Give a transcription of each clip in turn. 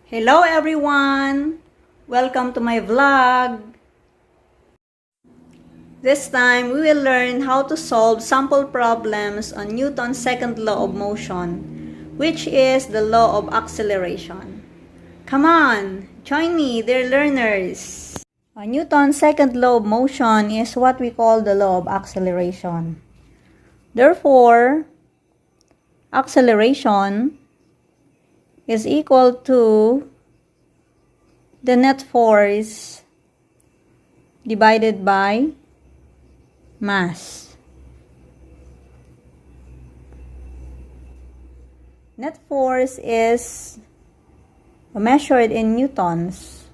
Hello everyone! Welcome to my vlog! This time, we will learn how to solve sample problems on Newton's second law of motion, which is the law of acceleration. Come on! Join me, dear learners! Newton's second law of motion is what we call the law of acceleration. Therefore, acceleration is equal to the net force divided by mass. Net force is measured in newtons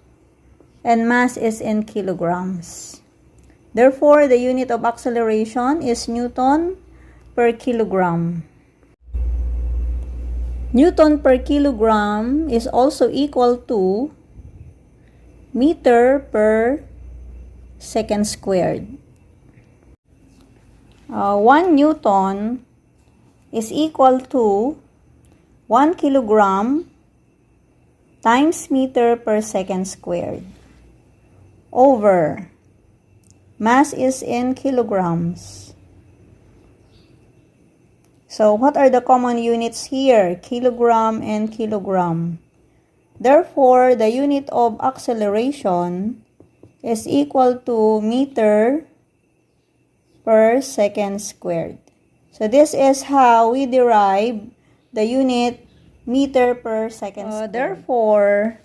and mass is in kilograms. Therefore, the unit of acceleration is Newton per kilogram. Newton per kilogram is also equal to meter per second squared. 1 Newton is equal to 1 kilogram times meter per second squared over mass is in kilograms. So, what are the common units here? Kilogram and kilogram. Therefore, the unit of acceleration is equal to meter per second squared. So, this is how we derive the unit meter per second squared. Therefore,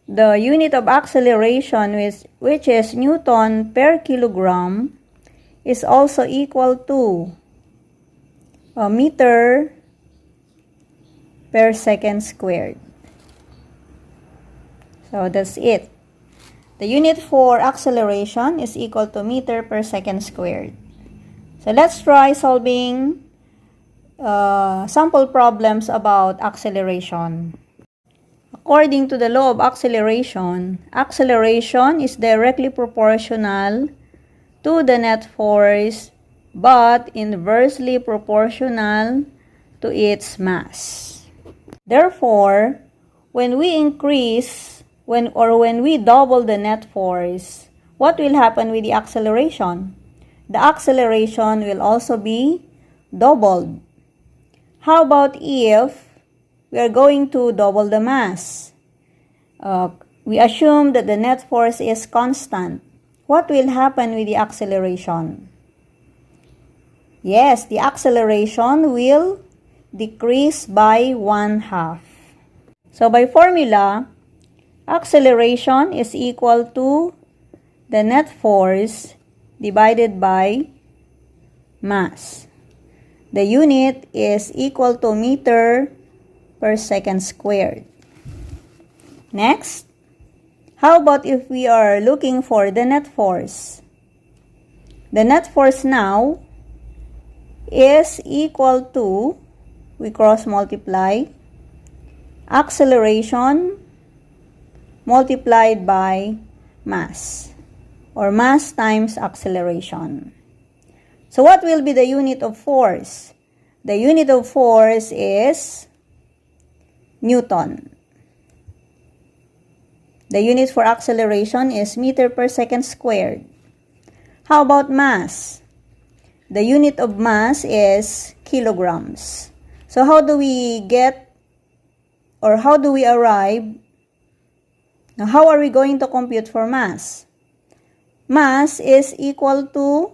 the unit of acceleration, which is Newton per kilogram, is also equal to a meter per second squared. So that's it. The unit for acceleration is equal to meter per second squared. So let's try solving sample problems about acceleration. According to the law of acceleration, acceleration is directly proportional to the net force but inversely proportional to its mass. Therefore, when we double the net force, what will happen with the acceleration? The acceleration will also be doubled. How about if we are going to double the mass? We assume that the net force is constant. What will happen with the acceleration? Yes, the acceleration will decrease by 1/2. So by formula, acceleration is equal to the net force divided by mass. The unit is equal to meter per second squared. Next, how about if we are looking for the net force? The net force now is equal to, we cross multiply, acceleration multiplied by mass, or mass times acceleration. So what will be the unit of force? The unit of force is Newton. The unit for acceleration is meter per second squared. How about mass? The unit of mass is kilograms. So how do we get, or how do we arrive? Now, how are we going to compute for mass? Mass is equal to,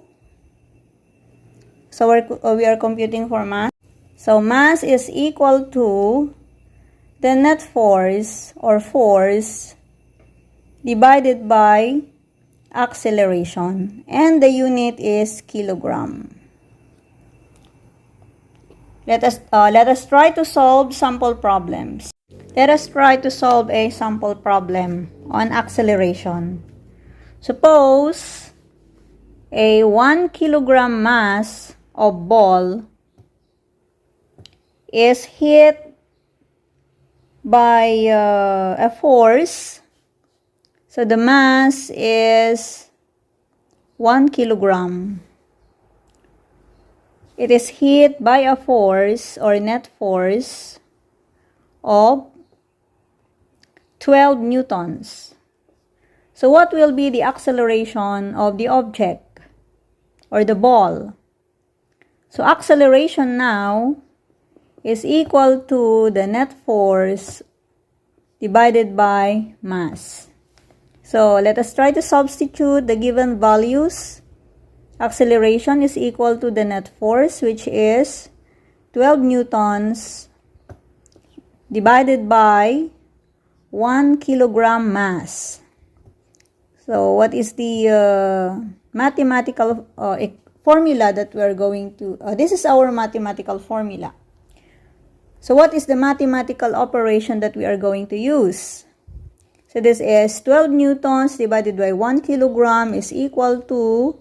so we are computing for mass. So mass is equal to the net force, or force, divided by acceleration, and the unit is kilogram. Let us try to solve sample problems. Let us try to solve a sample problem on acceleration. Suppose a 1 kilogram mass of ball is hit by a force. So the mass is 1 kilogram. It is hit by a force or net force of 12 newtons. So what will be the acceleration of the object or the ball? So acceleration now is equal to the net force divided by mass. So let us try to substitute the given values. Acceleration is equal to the net force, which is 12 newtons divided by 1 kilogram mass. So what is the mathematical formula that we are going to, this is our mathematical formula. So what is the mathematical operation that we are going to use? So this is 12 newtons divided by 1 kilogram is equal to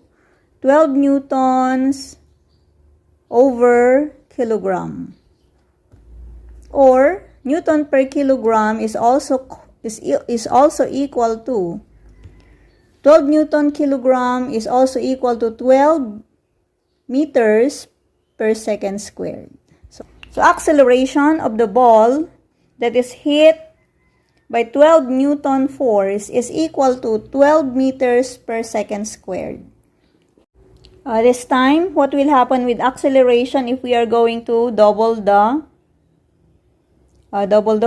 12 newtons over kilogram. Or Newton per kilogram is also equal to 12 Newton kilogram is also equal to 12 meters per second squared. So acceleration of the ball that is hit by 12 Newton force is equal to 12 meters per second squared. This time, what will happen with acceleration if we are going to double the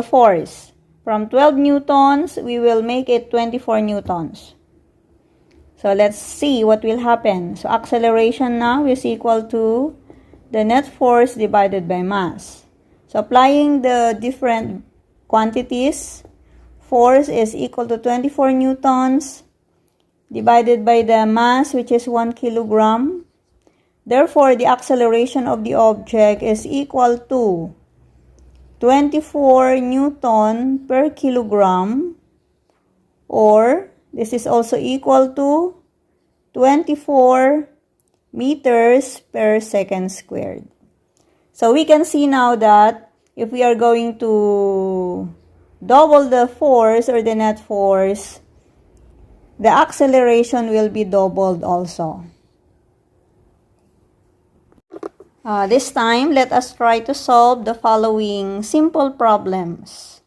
force? From 12 newtons, we will make it 24 newtons. So let's see what will happen. So acceleration now is equal to the net force divided by mass. So applying the different quantities, force is equal to 24 newtons divided by the mass, which is 1 kilogram. Therefore, the acceleration of the object is equal to 24 newton per kilogram, or this is also equal to 24 meters per second squared. So we can see now that if we are going to double the force or the net force, the acceleration will be doubled also. This time, let us try to solve the following simple problems.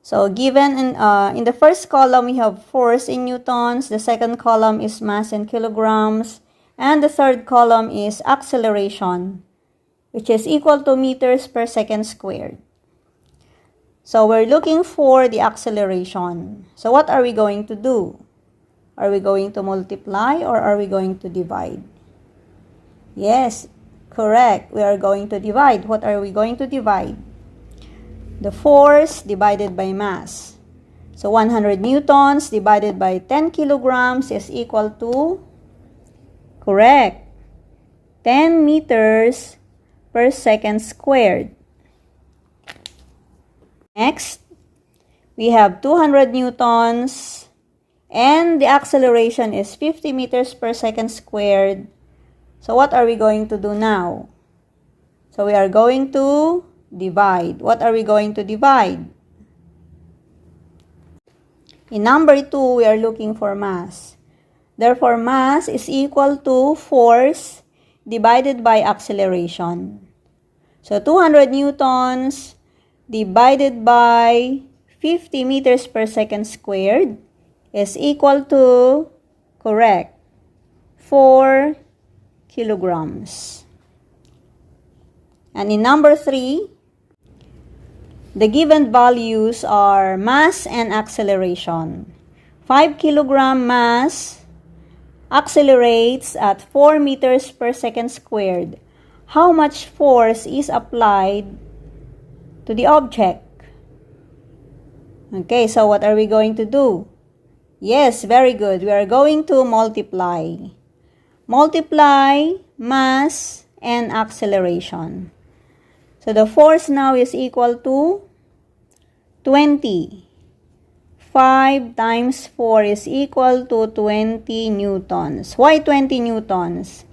So given in the first column, we have force in newtons, the second column is mass in kilograms, and the third column is acceleration, which is equal to meters per second squared. So we're looking for the acceleration. So what are we going to do? Are we going to multiply or are we going to divide? Yes, correct. We are going to divide. What are we going to divide? The force divided by mass. So 100 newtons divided by 10 kilograms is equal to, correct, 10 meters per second squared. Next, we have 200 newtons and the acceleration is 50 meters per second squared. So what are we going to do now? So we are going to divide. What are we going to divide? In number 2, we are looking for mass. Therefore, mass is equal to force divided by acceleration. So 200 newtons divided by 50 meters per second squared is equal to, correct, 4 kilograms. And in number 3, the given values are mass and acceleration. 5 kilogram mass accelerates at 4 meters per second squared. How much force is applied to the object? Okay, so what are we going to do? Yes, very good. We are going to multiply. Multiply mass and acceleration. So the force now is equal to 20. 5 times 4 is equal to 20 newtons. Why 20 newtons?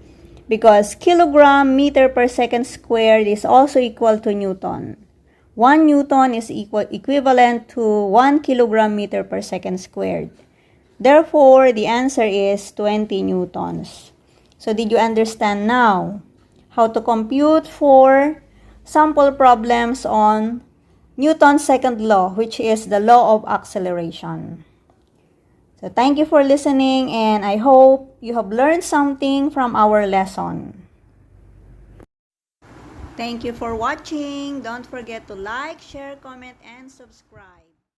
Because kilogram meter per second squared is also equal to newton. 1 newton is equivalent to 1 kilogram meter per second squared. Therefore, the answer is 20 newtons. So did you understand now how to compute for sample problems on Newton's second law, which is the law of acceleration. So thank you for listening, and I hope you have learned something from our lesson. Thank you for watching. Don't forget to like, share, comment, and subscribe.